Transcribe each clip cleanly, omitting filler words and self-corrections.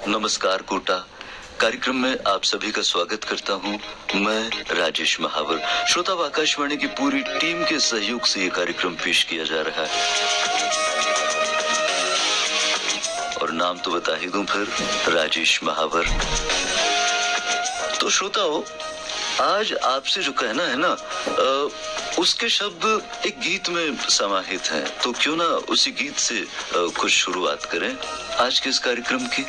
नमस्कार कोटा कार्यक्रम में आप सभी का स्वागत करता हूं। मैं राजेश महावर। श्रोता आकाशवाणी की पूरी टीम के सहयोग से ये कार्यक्रम पेश किया जा रहा है और नाम तो बता ही दूं फिर, राजेश महावर। तो श्रोताओ, आज आपसे जो कहना है ना, उसके शब्द एक गीत में समाहित हैं, तो क्यों ना उसी गीत से कुछ शुरुआत करें आज के इस कार्यक्रम की।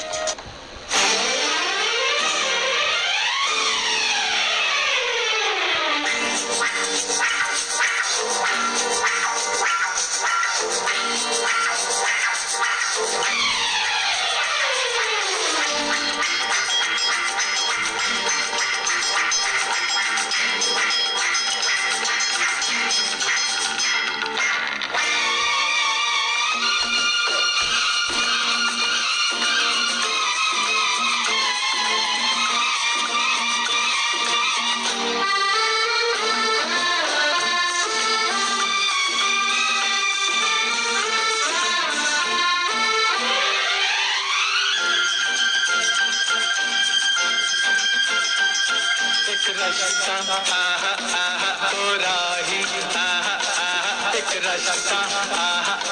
रास्ता आहा आहा तो राही आहा आहा एक रास्ता आहा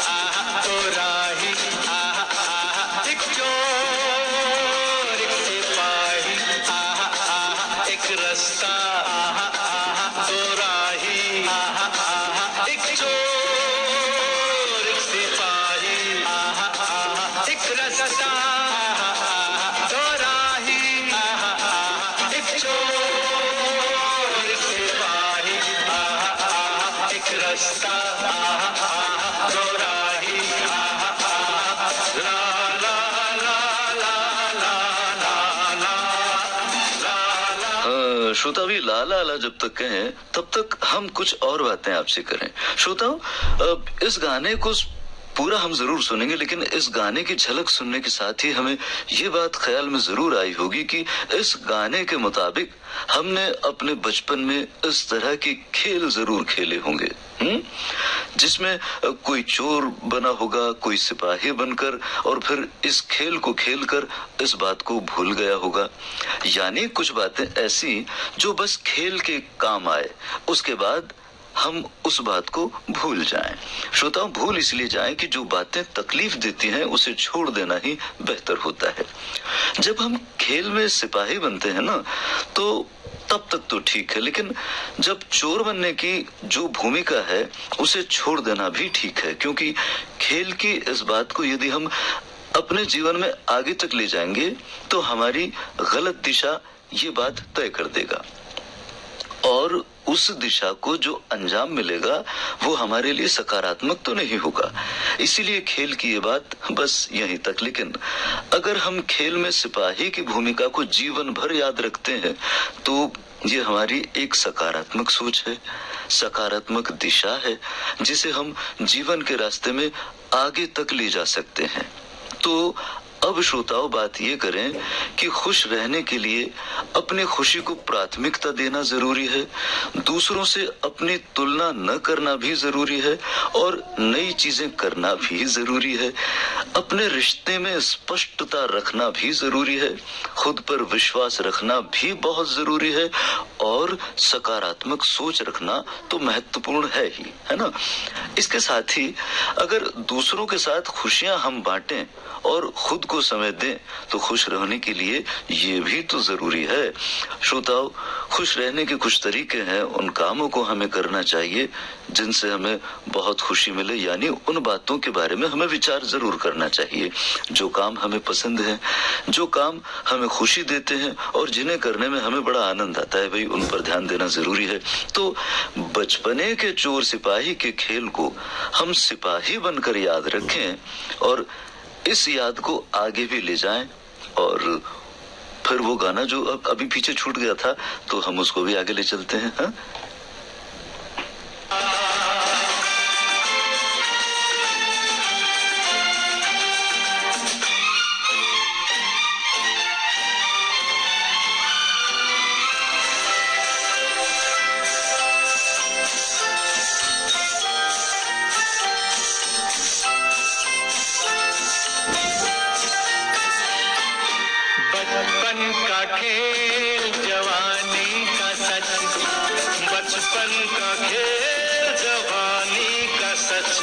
आहा तो राही आहा आहा एक चोर एक सिपाही आहा आहा एक रास्ता आहा आहा तो राही आहा आहा एक चोर एक सिपाही आहा आहा एक रास्ता आहा आहा तो राही आहा आहा एक चोर रास्ता दो राही ला ला ला ला ला ला। श्रोता भी ला ला ला जब तक कहें तब तक हम कुछ और बातें आपसे करें। श्रोताओ, इस गाने को पूरा हम जरूर सुनेंगे, लेकिन इस गाने की झलक सुनने के साथ ही हमें ये बात ख्याल में जरूर आई होगी कि इस गाने के मुताबिक हमने अपने बचपन में इस तरह के खेल जरूर खेले होंगे, जिसमें कोई चोर बना होगा, कोई सिपाही बनकर, और फिर इस खेल को खेलकर इस बात को भूल गया होगा। यानी कुछ बातें ऐसी जो बस खेल के काम आए, उसके बाद हम उस बात को भूल जाएं। श्रोताओं, भूल इसलिए जाएं कि जो बातें तकलीफ देती हैं उसे छोड़ देना ही बेहतर होता है। जब हम खेल में सिपाही बनते हैं ना, तो तब तक तो ठीक है, लेकिन जब चोर बनने की जो भूमिका है उसे छोड़ देना भी ठीक है, क्योंकि खेल की इस बात को यदि हम अपने जीवन में आगे तक ले जाएंगे तो हमारी गलत दिशा ये बात तय कर देगा और उस दिशा को जो अंजाम मिलेगा वो हमारे लिए सकारात्मक तो नहीं होगा। इसीलिए खेल की ये बात बस यहीं तक। लेकिन अगर हम खेल में सिपाही की भूमिका को जीवन भर याद रखते हैं तो ये हमारी एक सकारात्मक सोच है, सकारात्मक दिशा है, जिसे हम जीवन के रास्ते में आगे तक ले जा सकते हैं। तो अब श्रोताओं, बात ये करें कि खुश रहने के लिए अपनी खुशी को प्राथमिकता देना जरूरी है, दूसरों से अपनी तुलना न करना भी जरूरी है और नई चीजें करना भी जरूरी है, अपने रिश्ते में स्पष्टता रखना भी जरूरी है, खुद पर विश्वास रखना भी बहुत जरूरी है और सकारात्मक सोच रखना तो महत्वपूर्ण है ही, है ना। इसके साथ ही अगर दूसरों के साथ खुशियां हम बांटें और खुद को समय दें तो खुश रहने के लिए ये भी तो जरूरी है। श्रोताओं, खुश रहने के कुछ तरीके हैं, उन कामों को हमें करना चाहिए जिनसे हमें बहुत खुशी मिले, यानी उन बातों के बारे में हमें विचार जरूर करना चाहिए जो काम हमें पसंद है, जो काम हमें खुशी देते हैं और जिन्हें करने में हमें बड़ा आनंद आता है, भाई उन पर ध्यान देना जरूरी है। तो बचपने के चोर सिपाही के खेल को हम सिपाही बनकर याद रखें और इस याद को आगे भी ले जाएं, और फिर वो गाना जो अभी पीछे छूट गया था तो हम उसको भी आगे ले चलते हैं। हाँ? बचपन का खेल जवानी का सच, बचपन का खेल जवानी का सच,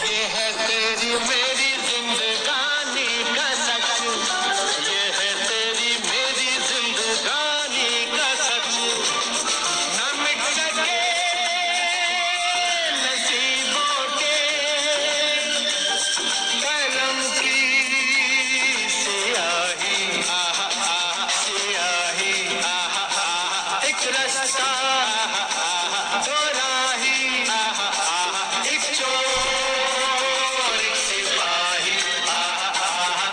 ये है तेरी मेरी जिंदगानी का सच, ये है तेरी मेरी जिंदगानी का सच, न मिट सके नसीबों के कलम की सियाही, आहा आहा सियाही, आहा आहा एक रास्ता, आहा आहा दो राही, आहा आहा एक चोर एक सिपाही, आहा आहा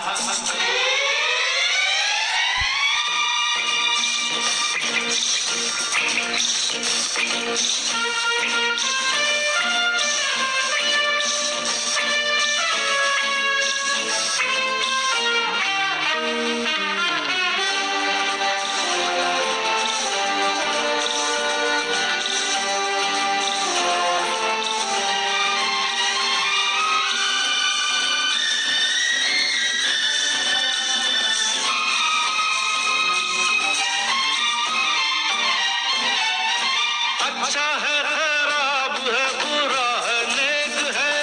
अच्छा है खराब है बुरा है नेक है,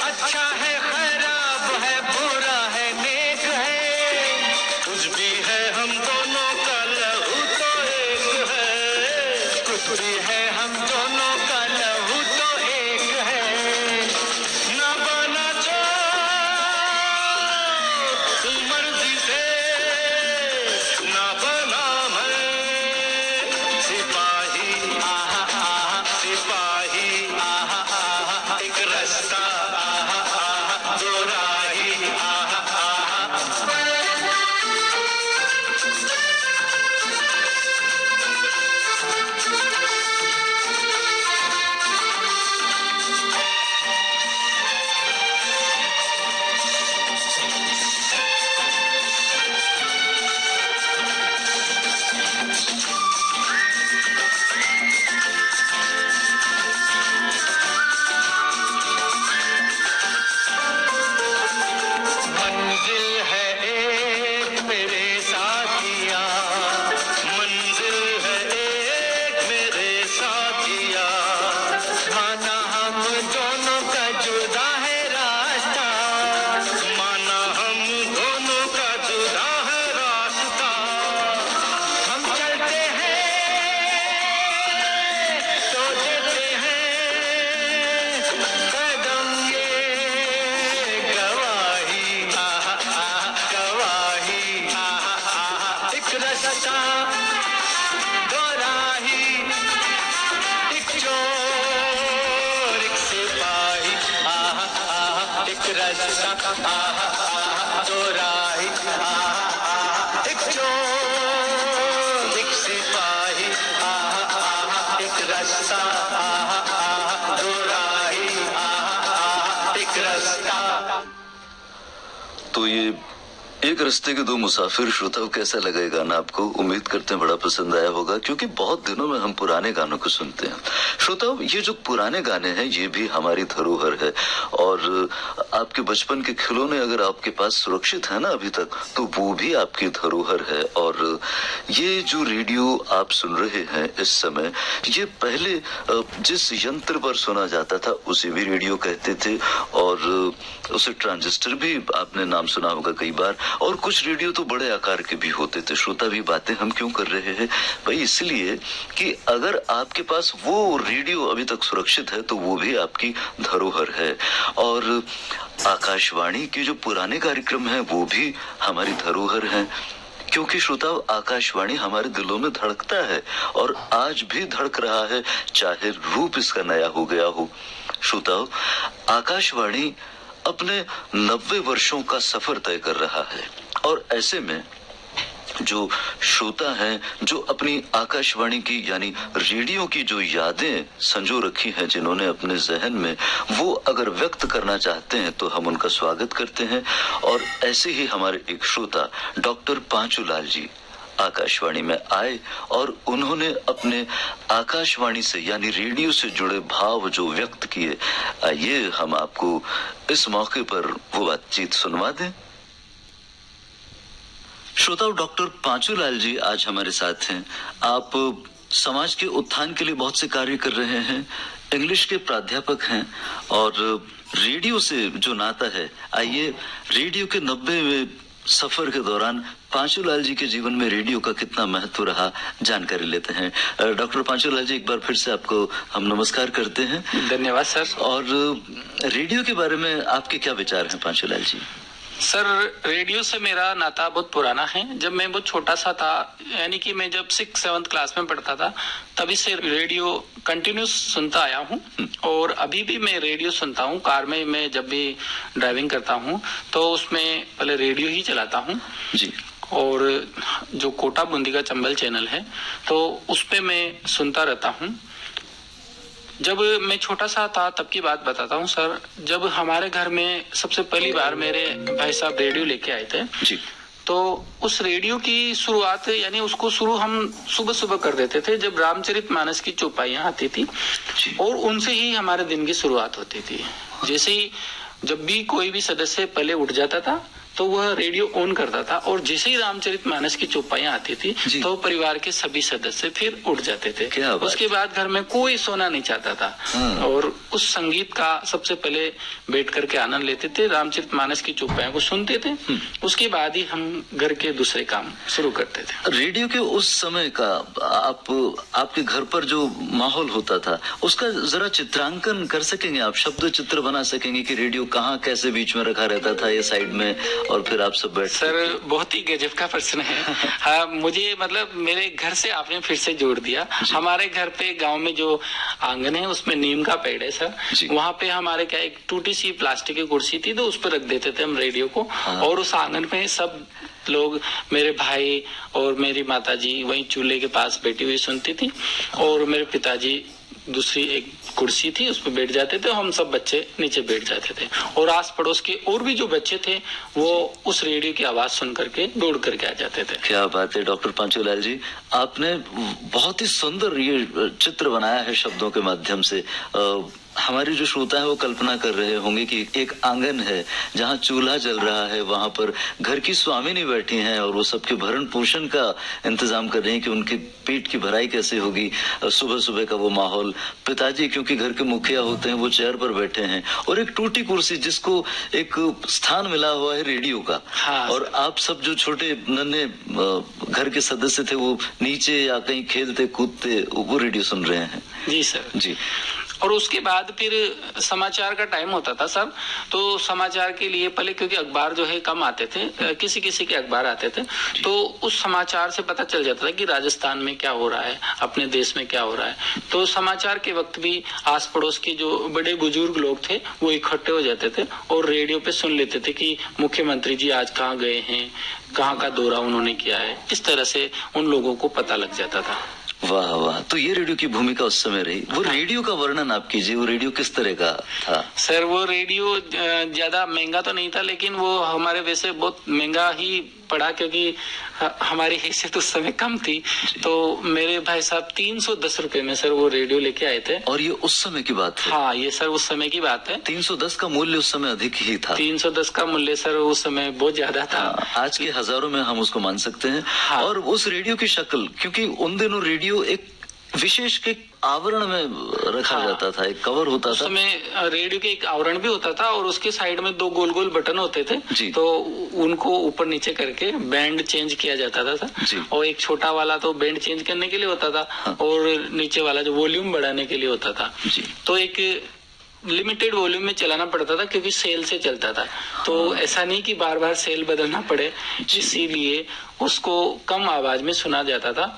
अच्छा है खराब है बुरा है नेक है, कुछ भी है हम दोनों का लहू तो एक है, कुछ भी है हम दोनों का लहू तो एक है, न बना जो मर्जी से, न बना मैं सिपाही, आहा आहा सिपाही, आहा आहा एक रास्ता, आहा आहा दो राही, आहा आहा मंजिल है एक मेरे साथिया, मंजिल है एक मेरे साथिया, माना हम दोनों का जुदा है रास्ता, माना हम दोनों का जुदा है रास्ता, हम चलते हैं तो देते हैं कदम ये गवाही, आहा आहा गवाही, आहा आहा एक रास्ता दो राही, एक चोर एक सिपाही, आहा आहा एक रास्ता, आहा आहा दो राही, आहा आहा एक चोर एक सिपाही, आहा आहा एक रास्ता, आहा आहा दो राही, आहा आहा एक रास्ता। तो ये एक रास्ते के दो मुसाफिर श्रोताओं, कैसा लगा ये गाना आपको? उम्मीद करते हैं बड़ा पसंद आया होगा, क्योंकि बहुत दिनों में हम पुराने गानों को सुनते हैं। श्रोताओं, ये जो पुराने गाने हैं ये भी हमारी धरोहर है, और आपके बचपन के खिलौने अगर आपके पास सुरक्षित है ना अभी तक, तो वो भी आपकी धरोहर है। और ये जो रेडियो आप सुन रहे हैं इस समय, ये पहले जिस यंत्र पर सुना जाता था उसे भी रेडियो कहते थे, और उसे ट्रांजिस्टर भी आपने नाम सुना होगा कई बार, और कुछ रेडियो तो बड़े आकार के भी होते थे। श्रोता भी बातें हम क्यों कर रहे हैं भाई? इसलिए कि अगर आपके पास वो रेडियो अभी तक सुरक्षित है तो वो भी आपकी धरोहर है। और आकाशवाणी के जो पुराने कार्यक्रम हैं वो भी हमारी धरोहर हैं, क्योंकि श्रोताओं आकाशवाणी हमारे दिलों में धड़कता है और आज भी धड़क रहा है, चाहे रूप इसका नया हो गया हो। श्रोताओं, आकाशवाणी अपने 90 वर्षों का सफर तय कर रहा है, और ऐसे में जो श्रोता हैं, जो अपनी आकाशवाणी की यानी रेडियो की जो यादें संजो रखी हैं, जिन्होंने अपने जहन में, वो अगर व्यक्त करना चाहते हैं तो हम उनका स्वागत करते हैं। और ऐसे ही हमारे एक श्रोता डॉक्टर पांचूलाल जी आकाशवाणी में आए और उन्होंने अपने आकाशवाणी से यानी रेडियो से जुड़े भाव जो व्यक्त किए, आइए हम आपको इस मौके पर वो बातचीत सुनवा दें। श्रोताओं, डॉक्टर पांचूलाल जी आज हमारे साथ हैं। आप समाज के उत्थान के लिए बहुत से कार्य कर रहे हैं, इंग्लिश के प्राध्यापक हैं और रेडियो से जो नाता है, आइए रेडियो के 90वें सफर के दौरान पांचूलाल जी के जीवन में रेडियो का कितना महत्व रहा जानकारी लेते हैं। डॉक्टर पांचूलाल जी, एक बार फिर से आपको हम नमस्कार करते हैं। धन्यवाद सर। और रेडियो के बारे में आपके क्या विचार हैं पांचूलाल जी? सर, रेडियो से मेरा नाता बहुत पुराना है। जब मैं बहुत छोटा सा था, यानी कि मैं जब 6-7 क्लास में पढ़ता था, तभी से रेडियो कंटिन्यूस सुनता आया हूँ और अभी भी मैं रेडियो सुनता हूँ। कार में मैं जब भी ड्राइविंग करता हूँ तो उसमें पहले रेडियो ही चलाता हूँ जी। और जो कोटा बूंदी का चंबल चैनल है तो उस पे मैं सुनता रहता हूँ। जब मैं छोटा सा था तब की बात बताता हूँ सर। जब हमारे घर में सबसे पहली बार मेरे भाई साहब रेडियो लेके आए थे जी, तो उस रेडियो की शुरुआत, यानी उसको शुरू हम सुबह सुबह कर देते थे जब रामचरितमानस की चौपाइयां आती थी और उनसे ही हमारे दिन की शुरुआत होती थी। जैसे ही जब भी कोई भी सदस्य पहले उठ जाता था तो वह रेडियो ऑन करता था और जैसे ही रामचरितमानस की चौपाइयां आती थी तो परिवार के सभी सदस्य फिर उठ जाते थे। उसके बाद घर में कोई सोना नहीं चाहता था और उस संगीत का सबसे पहले बैठ करके आनंद लेते थे, रामचरितमानस की चौपाइयों को सुनते थे। उसके बाद ही हम घर के दूसरे काम शुरू करते थे। रेडियो के उस समय का आपके घर पर जो माहौल होता था उसका जरा चित्रांकन कर सकेंगे आप? शब्द चित्र बना सकेंगे कि रेडियो कहाँ कैसे बीच में रखा रहता था, ये साइड में, और फिर आप सब बैठ? सर, बहुत ही गजब का प्रश्न है। हाँ, मुझे मतलब मेरे घर से आपने फिर से जोड़ दिया। हमारे घर पे गांव में जो आंगन है उसमें नीम का पेड़ है सर। वहाँ पे हमारे क्या एक टूटी सी प्लास्टिक की कुर्सी थी तो उस पर रख देते थे हम रेडियो को। और उस आंगन में सब लोग, मेरे भाई और मेरी माताजी वहीं चूल्हे के पास बैठी हुई सुनती थी और मेरे पिताजी दूसरी एक कुर्सी थी उस पर बैठ जाते थे। हम सब बच्चे नीचे बैठ जाते थे और आस पड़ोस के और भी जो बच्चे थे वो उस रेडियो की आवाज सुन करके दौड़ करके आ जाते थे। क्या बात है डॉक्टर पांचूलाल जी, आपने बहुत ही सुंदर ये चित्र बनाया है शब्दों के माध्यम से। हमारे जो श्रोता है वो कल्पना कर रहे होंगे कि एक आंगन है जहाँ चूल्हा जल रहा है, वहां पर घर की स्वामिनी बैठी हैं और वो सबके भरण पोषण का इंतजाम कर रहे हैं कि उनके पेट की भराई कैसे होगी। सुबह सुबह का वो माहौल, पिताजी क्योंकि घर के मुखिया होते हैं वो चेयर पर बैठे हैं और एक टूटी कुर्सी जिसको एक स्थान मिला हुआ है रेडियो का। और आप सब जो छोटे नन्हे घर के सदस्य थे वो नीचे या कहीं खेलते कूदते वो रेडियो सुन रहे हैं। जी सर जी। और उसके बाद फिर समाचार का टाइम होता था सर। तो समाचार के लिए पहले, क्योंकि अखबार जो है कम आते थे, किसी किसी के अखबार आते थे, तो उस समाचार से पता चल जाता था कि राजस्थान में क्या हो रहा है, अपने देश में क्या हो रहा है। तो समाचार के वक्त भी आस पड़ोस के जो बड़े बुजुर्ग लोग थे वो इकट्ठे हो जाते थे और रेडियो पे सुन लेते थे कि मुख्यमंत्री जी आज कहाँ गए हैं, कहाँ का दौरा उन्होंने किया है। इस तरह से उन लोगों को पता लग जाता था। वाह वाह, तो ये रेडियो की भूमिका उस समय रही। वो रेडियो का वर्णन आप कीजिए, वो रेडियो किस तरह का था? सर, वो रेडियो ज्यादा महंगा तो नहीं था, लेकिन वो हमारे वैसे बहुत महंगा ही पड़ा क्योंकि हमारी हैसियत उस समय कम थी। तो मेरे भाई साहब 310 रुपए में सर वो रेडियो लेके आए थे। और ये उस समय की बात है? हाँ, ये सर उस समय की बात है। 310 का मूल्य उस समय अधिक ही था। 310 का मूल्य सर उस समय बहुत ज्यादा था। आज के हजारों में हम उसको मान सकते हैं। और उस रेडियो की शक्ल, क्योंकि उन दिनों रेडियो एक विशेष के आवरण में रखा जाता था, एक कवर होता था। उसमें रेडियो के एक आवरण भी होता था और उसके साइड में 2 गोल गोल बटन होते थे। तो उनको ऊपर नीचे करके बैंड चेंज किया जाता था और एक छोटा वाला तो बैंड चेंज करने के लिए होता था और नीचे वाला जो वॉल्यूम बढ़ाने के लिए होता था। तो एक लिमिटेड वॉल्यूम में चलाना पड़ता था क्योंकि सेल से चलता था। तो ऐसा नहीं कि बार बार सेल बदलना पड़े, इसीलिए उसको कम आवाज में सुना जाता था।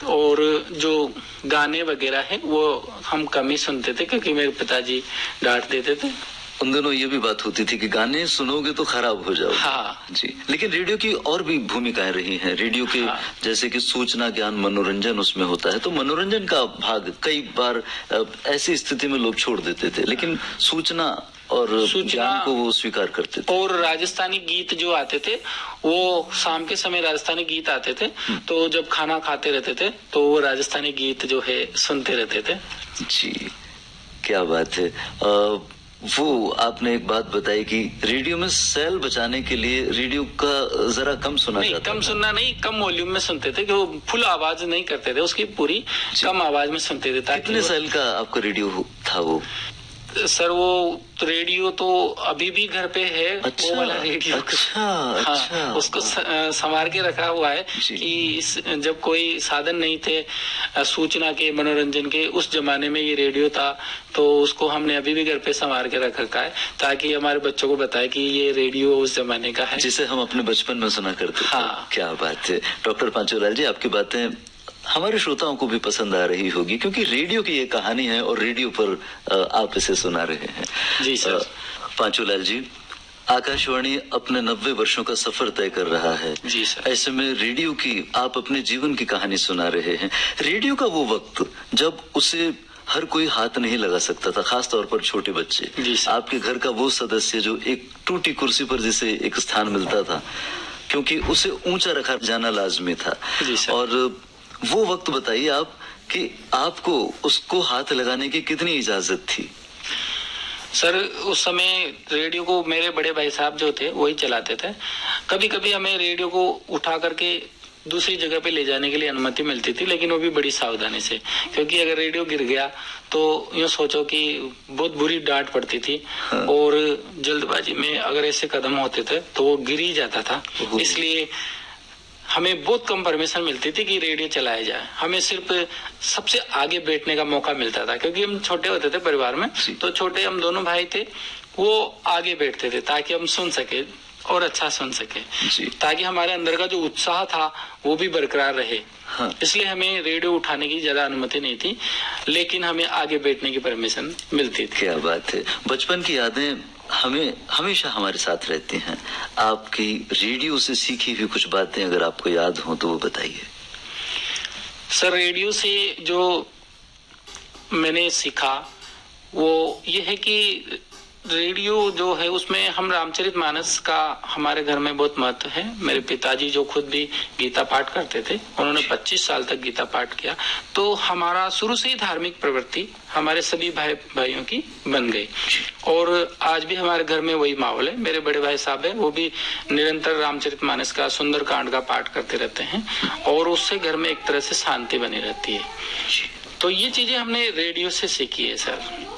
और जो गाने वगैरह है वो हम कम ही सुनते थे क्योंकि मेरे पिताजी डांट देते थे। उन दिनों ये भी बात होती थी कि गाने सुनोगे तो खराब हो जाओगे। हाँ जी। लेकिन रेडियो की और भी भूमिकाएं रही हैं। रेडियो के जैसे कि सूचना, ज्ञान, मनोरंजन उसमें होता है। तो मनोरंजन का भाग कई बार ऐसी स्थिति में लोग छोड़ देते थे, लेकिन सूचना और ज्ञान को वो स्वीकार करते थे। और राजस्थानी गीत जो आते थे वो शाम के समय राजस्थानी गीत आते थे। तो जब खाना खाते रहते थे तो वो राजस्थानी गीत जो है सुनते रहते थे। जी, क्या बात है। वो आपने एक बात बताई कि रेडियो में सेल बचाने के लिए रेडियो का जरा कम सुना नहीं, जाता कम था। सुनना नहीं, कम वॉल्यूम में सुनते थे कि वो फुल आवाज नहीं करते थे, उसकी पूरी कम आवाज में सुनते थे ताकि कितने सेल का आपका रेडियो था वो? सर वो रेडियो तो अभी भी घर पे है। अच्छा, वो वाला रेडियो। अच्छा, हाँ, अच्छा। उसको संभाल के रखा हुआ है जी। कि जब कोई साधन नहीं थे सूचना के, मनोरंजन के, उस जमाने में ये रेडियो था, तो उसको हमने अभी भी घर पे संभाल के रख रखा है ताकि हमारे बच्चों को बताए कि ये रेडियो उस जमाने का है जिसे हम अपने बचपन में सुना करते थे। हाँ। क्या बात है डॉक्टर पांचूलाल जी, आपकी बातें हमारे श्रोताओं को भी पसंद आ रही होगी क्योंकि रेडियो की ये कहानी है और रेडियो पर आप इसे सुना रहे हैं। जी सर। पांचूलाल जी, आकाशवाणी अपने 90 वर्षों का सफर तय कर रहा है। जी सर। ऐसे में रेडियो की आप अपने जीवन की कहानी सुना रहे हैं। रेडियो का वो वक्त जब उसे हर कोई हाथ नहीं लगा सकता था, खास तौर पर छोटे बच्चे। जी सर। आपके घर का वो सदस्य जो एक टूटी कुर्सी पर जिसे एक स्थान मिलता था क्योंकि उसे ऊंचा रखा जाना लाजमी था। जी सर। और वो वक्त बताइए आप कि आपको उसको हाथ लगाने की कितनी इजाजत थी? सर उस समय रेडियो को मेरे बड़े भाई साहब जो थे वही चलाते थे। कभी कभी हमें रेडियो को उठा करके दूसरी जगह पे ले जाने के लिए अनुमति मिलती थी, लेकिन वो भी बड़ी सावधानी से, क्योंकि अगर रेडियो गिर गया तो यूँ सोचो कि बहुत बुरी डांट पड़ती थी। हाँ। और जल्दबाजी में अगर ऐसे कदम होते थे तो वो गिर ही जाता था। ओहो। इसलिए हमें बहुत कम परमिशन मिलती थी कि रेडियो चलाया जाए। हमें सिर्फ सबसे आगे बैठने का मौका मिलता था क्योंकि हम छोटे होते थे परिवार में, तो छोटे हम दोनों भाई थे, वो आगे बैठते थे ताकि हम सुन सके और अच्छा सुन सके, ताकि हमारे अंदर का जो उत्साह था वो भी बरकरार रहे। हाँ। इसलिए हमें रेडियो उठाने की ज्यादा अनुमति नहीं थी, लेकिन हमें आगे बैठने की परमिशन मिलती थी। क्या बात है, बचपन की यादें हमें हमेशा हमारे साथ रहती हैं। आपकी रेडियो से सीखी हुई कुछ बातें अगर आपको याद हो तो वो बताइए। सर रेडियो से जो मैंने सीखा वो ये है कि रेडियो जो है उसमें हम रामचरितमानस का हमारे घर में बहुत महत्व है। मेरे पिताजी जो खुद भी गीता पाठ करते थे, उन्होंने 25 साल तक गीता पाठ किया, तो हमारा शुरू से ही धार्मिक प्रवृत्ति हमारे सभी भाइयों की बन गई। और आज भी हमारे घर में वही माहौल है। मेरे बड़े भाई साहब है, वो भी निरंतर रामचरितमानस का, सुंदरकांड का पाठ करते रहते हैं और उससे घर में एक तरह से शांति बनी रहती है। तो ये चीजें हमने रेडियो से सीखी है सर।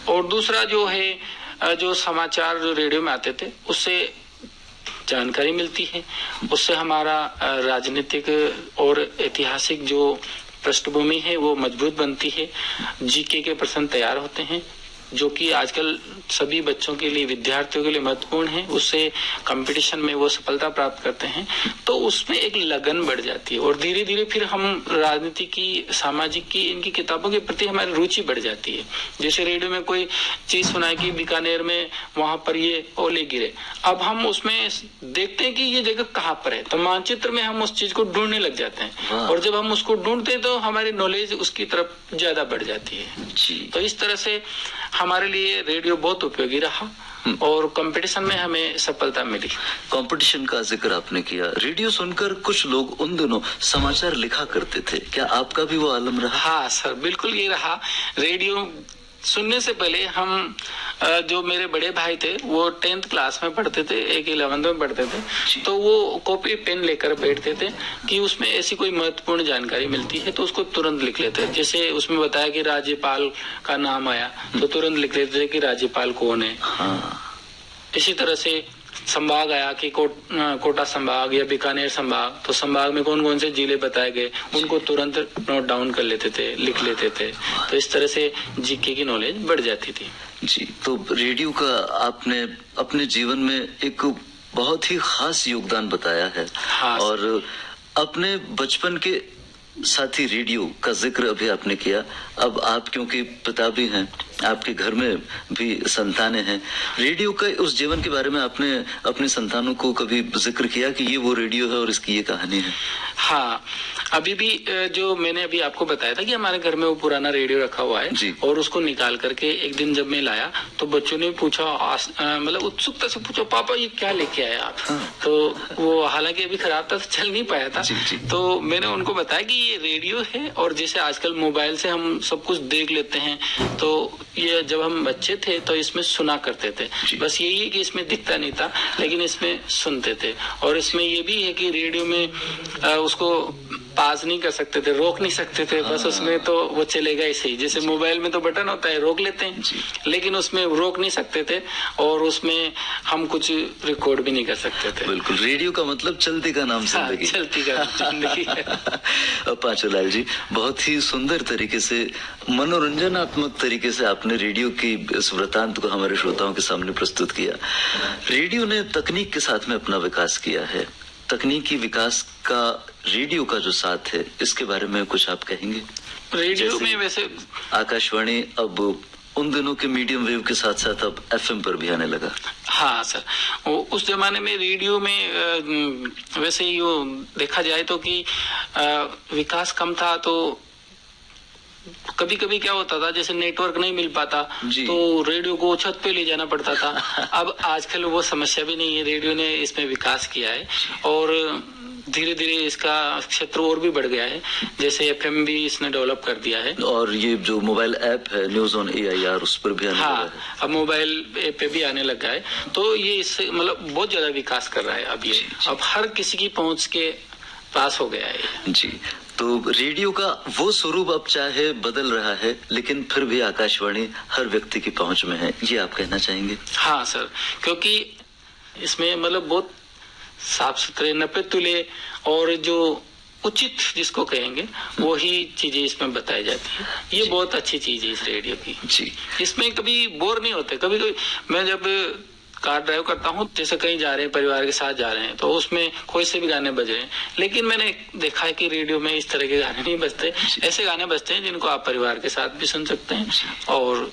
और दूसरा जो है, जो समाचार जो रेडियो में आते थे उससे जानकारी मिलती है, उससे हमारा राजनीतिक और ऐतिहासिक जो पृष्ठभूमि है वो मजबूत बनती है। जीके के प्रश्न तैयार होते हैं जो कि आजकल सभी बच्चों के लिए, विद्यार्थियों के लिए महत्वपूर्ण है। उससे कंपटीशन में वो सफलता प्राप्त करते हैं, तो उसमें एक लगन बढ़ जाती है और धीरे धीरे फिर हम राजनीति की, सामाजिक की, इनकी किताबों के प्रति हमारी रुचि बढ़ जाती है। जैसे रेडियो में कोई चीज सुनाए कि बीकानेर में वहां पर ये ओले गिरे, अब हम उसमें देखते हैं कि ये जगह कहाँ पर है, तो मानचित्र में हम उस चीज को ढूंढने लग जाते हैं और जब हम उसको ढूंढते हैं तो हमारी नॉलेज उसकी तरफ ज्यादा बढ़ जाती है। तो इस तरह से हमारे लिए रेडियो बहुत उपयोगी रहा और कंपटीशन में हमें सफलता मिली। कंपटीशन का जिक्र आपने किया, रेडियो सुनकर कुछ लोग उन दिनों समाचार लिखा करते थे, क्या आपका भी वो आलम रहा? हाँ सर, बिल्कुल ये रहा। रेडियो सुनने से पहले हम जो मेरे बड़े भाई थे वो 10th क्लास में पढ़ते थे, एक 11th में पढ़ते थे, तो वो कॉपी पेन लेकर बैठते थे कि उसमें ऐसी कोई महत्वपूर्ण जानकारी मिलती है तो उसको तुरंत लिख लेते हैं। जैसे उसमें बताया कि राज्यपाल का नाम आया तो तुरंत लिख लेते थे कि राज्यपाल कौन है। इसी तरह से संभाग आया कि कोटा संभाग या बीकानेर संभाग, तो संभाग में कौन कौन से जिले बताए गए उनको तुरंत नोट डाउन कर लेते थे, लिख लेते थे। तो इस तरह से जीके की नॉलेज बढ़ जाती थी। जी, तो रेडियो का आपने अपने जीवन में एक बहुत ही खास योगदान बताया है। हाँ, और अपने बचपन के साथ ही रेडियो का जिक्र अभी आपने किया। अब आप क्योंकि पिता भी हैं, आपके घर में भी संतानें हैं, रेडियो का उस जीवन के बारे में आपने अपने संतानों को कभी जिक्र किया कि ये वो रेडियो है और इसकी ये कहानी है? हाँ, अभी भी जो मैंने अभी आपको बताया था कि हमारे घर में वो पुराना रेडियो रखा हुआ है और उसको निकाल करके एक दिन जब मैं लाया तो बच्चों ने पूछा, मतलब उत्सुकता से पूछा, पापा ये क्या लेके आए आप? तो वो हालांकि अभी खराब था तो चल नहीं पाया था। तो मैंने उनको बताया कि ये रेडियो है और जैसे आजकल मोबाइल से हम सब कुछ देख लेते हैं, तो ये जब हम बच्चे थे तो इसमें सुना करते थे, जी। बस यही है कि इसमें दिखता नहीं था, लेकिन इसमें सुनते थे। और इसमें ये भी है कि रेडियो में उसको पास नहीं कर सकते थे, रोक नहीं सकते थे, बस उसमें तो वो चलेगा ही सही। जैसे मोबाइल में तो बटन होता है, रोक लेते हैं, लेकिन उसमें रोक नहीं सकते थे और उसमें हम कुछ रिकॉर्ड भी नहीं कर सकते थे। बिल्कुल, रेडियो का मतलब चलती का नाम हाँ, जिंदगी। चलती का जिंदगी है। पांचोलाल जी, बहुत ही सुंदर तरीके से, मनोरंजनात्मक तरीके से आपने रेडियो की इस वृतांत को हमारे श्रोताओं के सामने प्रस्तुत किया। रेडियो ने तकनीक के साथ में अपना विकास किया है। तकनीकी विकास का रेडियो का जो साथ है, इसके बारे में कुछ आप कहेंगे? रेडियो में वैसे आकाशवाणी अब उन दिनों के मीडियम वेव के साथ साथ अब एफएम पर भी आने लगा। हाँ सर, वो उस जमाने में रेडियो में वैसे यो देखा जाए तो कि विकास कम था, तो कभी कभी क्या होता था, जैसे नेटवर्क नहीं मिल पाता तो रेडियो को छत पे ले जाना पड़ता था। अब आजकल वो समस्या भी नहीं है, रेडियो ने इसमें विकास किया है और धीरे धीरे इसका क्षेत्र और भी बढ़ गया है। जैसे एफएम भी इसने डेवलप कर दिया है, और ये जो मोबाइल ऐप है न्यूज ऑन AIR, उस पर भी आने लगा है। अब मोबाइल ऐप पे भी आने लगा है, तो ये इससे मतलब बहुत ज्यादा विकास कर रहा है। अब ये अब हर किसी की पहुंच के पास हो गया है। जी, तो रेडियो का वो स्वरूप अब चाहे बदल रहा है, लेकिन फिर भी आकाशवाणी हर व्यक्ति की पहुंच में है, ये आप कहना चाहेंगे? हाँ सर, क्योंकि इसमें मतलब बहुत साफ सुथरे, नपे तुले और जो उचित जिसको कहेंगे वो ही चीजें इसमें बताई जाती है। ये बहुत अच्छी चीज है इस रेडियो की। जी, इसमें कभी बोर नहीं होते। कभी कभी मैं जब कार ड्राइव करता हूँ, जैसे कहीं जा रहे हैं, परिवार के साथ जा रहे हैं, तो उसमें कोई से भी गाने बज रहे हैं, लेकिन मैंने देखा है कि रेडियो में इस तरह के गाने नहीं बजते। ऐसे गाने बजते हैं जिनको आप परिवार के साथ भी सुन सकते हैं और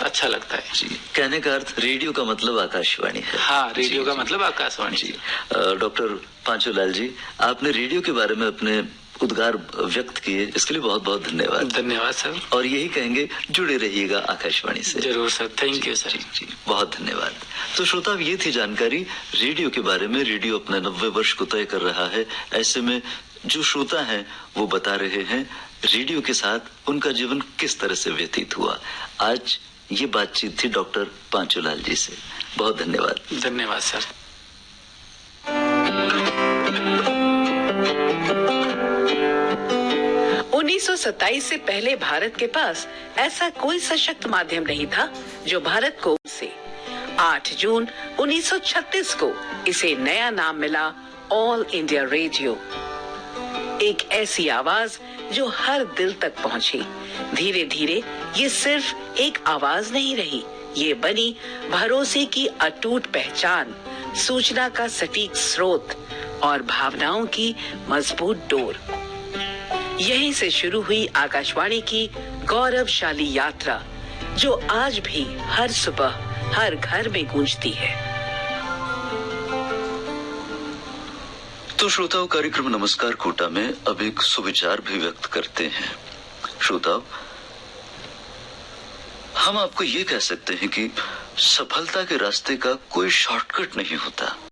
अच्छा लगता है। जी, कहने का अर्थ रेडियो का मतलब आकाशवाणी है। हाँ, रेडियो का मतलब आकाशवाणी। जी, डॉक्टर पांचोलाल जी, आपने रेडियो के बारे में अपने उद्गार व्यक्त किए, इसके लिए बहुत बहुत धन्यवाद। धन्यवाद सर। और यही कहेंगे, जुड़े रहिएगा आकाशवाणी से। जरूर सर, थैंक यू सर। जी, बहुत धन्यवाद। तो श्रोता, ये थी जानकारी रेडियो के बारे में। रेडियो अपने 90 वर्ष को तय कर रहा है। ऐसे में जो श्रोता हैं वो बता रहे हैं रेडियो के साथ उनका जीवन किस तरह से व्यतीत हुआ। आज ये बातचीत थी डॉक्टर पांचोलाल जी से। बहुत धन्यवाद। धन्यवाद सर। उन्नीस से पहले भारत के पास ऐसा कोई सशक्त माध्यम नहीं था जो भारत को से 8 जून 1936 को इसे नया नाम मिला, ऑल इंडिया रेडियो। एक ऐसी आवाज जो हर दिल तक पहुंची। धीरे धीरे ये सिर्फ एक आवाज नहीं रही, ये बनी भरोसे की अटूट पहचान, सूचना का सटीक स्रोत और भावनाओं की मजबूत डोर। यहीं से शुरू हुई आकाशवाणी की गौरवशाली यात्रा, जो आज भी हर सुबह हर घर में गूंजती है। तो श्रोताओं, कार्यक्रम नमस्कार कोटा में अब एक सुविचार भी व्यक्त करते हैं। श्रोताओं, हम आपको ये कह सकते हैं कि सफलता के रास्ते का कोई शॉर्टकट नहीं होता।